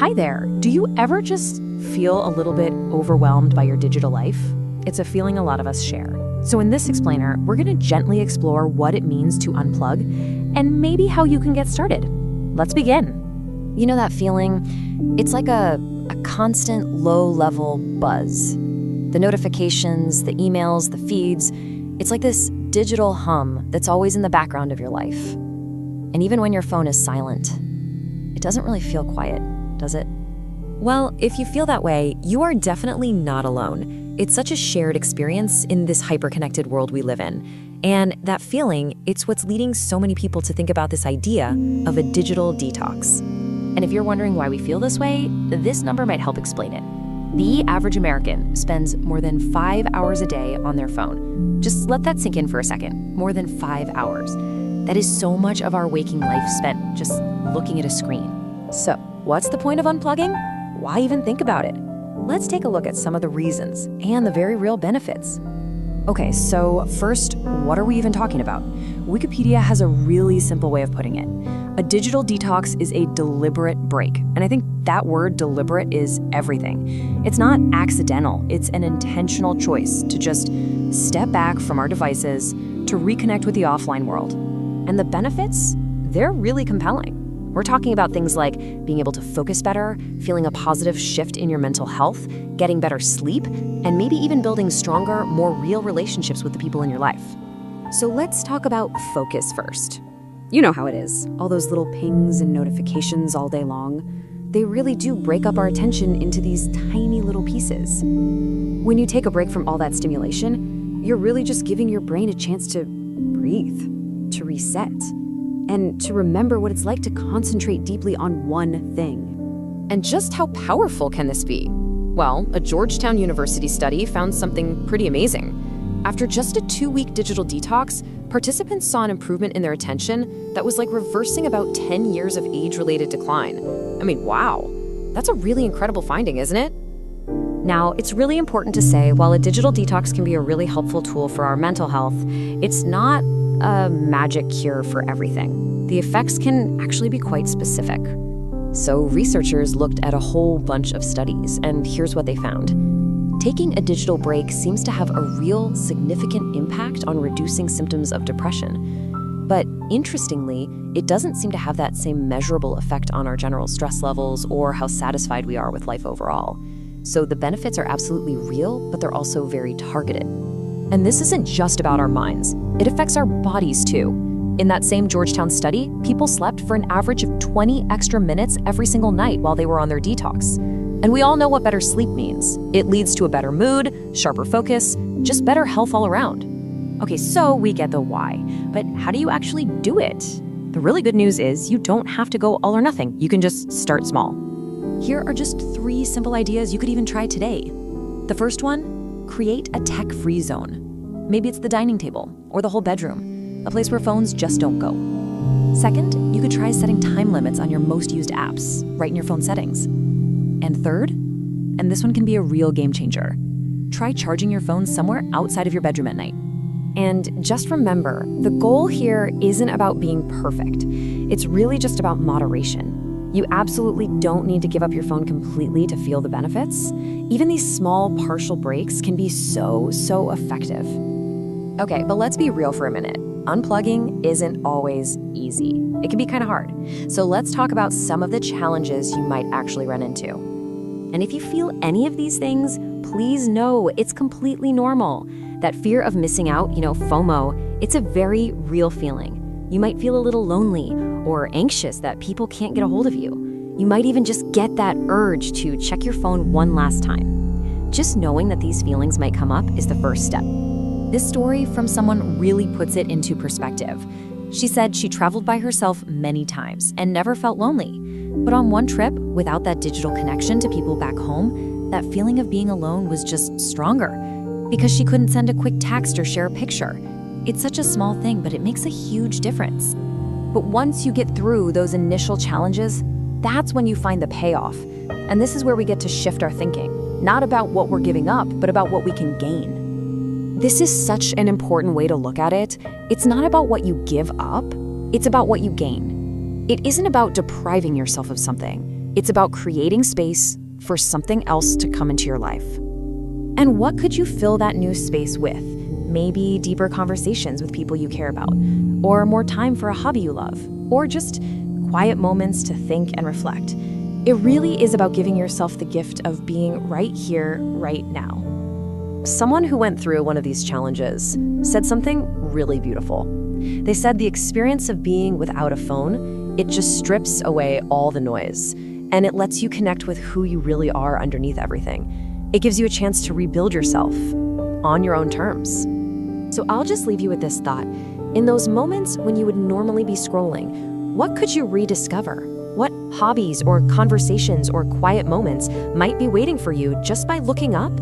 Hi there. Do you ever just feel a little bit overwhelmed by your digital life? It's a feeling a lot of us share. So in this explainer, we're going to gently explore what it means to unplug and maybe how you can get started. Let's begin. You know that feeling? It's like a constant low-level buzz. The notifications, the emails, the feeds, it's like this digital hum that's always in the background of your life. And even when your phone is silent, it doesn't really feel quiet, does it? Well, if you feel that way, you are definitely not alone. It's such a shared experience in this hyper-connected world we live in. And that feeling, it's what's leading so many people to think about this idea of a digital detox. And if you're wondering why we feel this way, this number might help explain it. The average American spends more than 5 hours a day on their phone. Just let that sink in for a second. More than 5 hours. That is so much of our waking life spent just looking at a screen. So, what's the point of unplugging? Why even think about it? Let's take a look at some of the reasons and the very real benefits. Okay, so first, what are we even talking about? Wikipedia has a really simple way of putting it. A digital detox is a deliberate break. And I think that word deliberate is everything. It's not accidental, it's an intentional choice to just step back from our devices to reconnect with the offline world. And the benefits, they're really compelling. We're talking about things like being able to focus better, feeling a positive shift in your mental health, getting better sleep, and maybe even building stronger, more real relationships with the people in your life. So let's talk about focus first. You know how it is, all those little pings and notifications all day long. They really do break up our attention into these tiny little pieces. When you take a break from all that stimulation, you're really just giving your brain a chance to breathe, to reset, and to remember what it's like to concentrate deeply on one thing. And just how powerful can this be? Well, a Georgetown University study found something pretty amazing. After just a 2-week digital detox, participants saw an improvement in their attention that was like reversing about 10 years of age-related decline. I mean, wow, that's a really incredible finding, isn't it? Now, it's really important to say, while a digital detox can be a really helpful tool for our mental health, it's not a magic cure for everything. The effects can actually be quite specific. So researchers looked at a whole bunch of studies, and here's what they found. Taking a digital break seems to have a real significant impact on reducing symptoms of depression. But interestingly, it doesn't seem to have that same measurable effect on our general stress levels or how satisfied we are with life overall. So the benefits are absolutely real, but they're also very targeted. And this isn't just about our minds. It affects our bodies too. In that same Georgetown study, people slept for an average of 20 extra minutes every single night while they were on their detox. And we all know what better sleep means. It leads to a better mood, sharper focus, just better health all around. Okay, so we get the why, but how do you actually do it? The really good news is you don't have to go all or nothing. You can just start small. Here are just 3 simple ideas you could even try today. The first one, create a tech-free zone. Maybe it's the dining table or the whole bedroom, a place where phones just don't go. Second, you could try setting time limits on your most used apps, right in your phone settings. And third, and this one can be a real game changer, try charging your phone somewhere outside of your bedroom at night. And just remember, the goal here isn't about being perfect. It's really just about moderation. You absolutely don't need to give up your phone completely to feel the benefits. Even these small partial breaks can be so effective. Okay, but let's be real for a minute. Unplugging isn't always easy. It can be kind of hard. So let's talk about some of the challenges you might actually run into. And if you feel any of these things, please know it's completely normal. That fear of missing out, FOMO, it's a very real feeling. You might feel a little lonely or anxious that people can't get a hold of you. You might even just get that urge to check your phone one last time. Just knowing that these feelings might come up is the first step. This story from someone really puts it into perspective. She said she traveled by herself many times and never felt lonely. But on one trip, without that digital connection to people back home, that feeling of being alone was just stronger because she couldn't send a quick text or share a picture. It's such a small thing, but it makes a huge difference. But once you get through those initial challenges, that's when you find the payoff. And this is where we get to shift our thinking, not about what we're giving up, but about what we can gain. This is such an important way to look at it. It's not about what you give up, it's about what you gain. It isn't about depriving yourself of something. It's about creating space for something else to come into your life. And what could you fill that new space with? Maybe deeper conversations with people you care about, or more time for a hobby you love, or just quiet moments to think and reflect. It really is about giving yourself the gift of being right here, right now. Someone who went through one of these challenges said something really beautiful. They said the experience of being without a phone, it just strips away all the noise, and it lets you connect with who you really are underneath everything. It gives you a chance to rebuild yourself on your own terms. So I'll just leave you with this thought. In those moments when you would normally be scrolling, what could you rediscover? What hobbies or conversations or quiet moments might be waiting for you just by looking up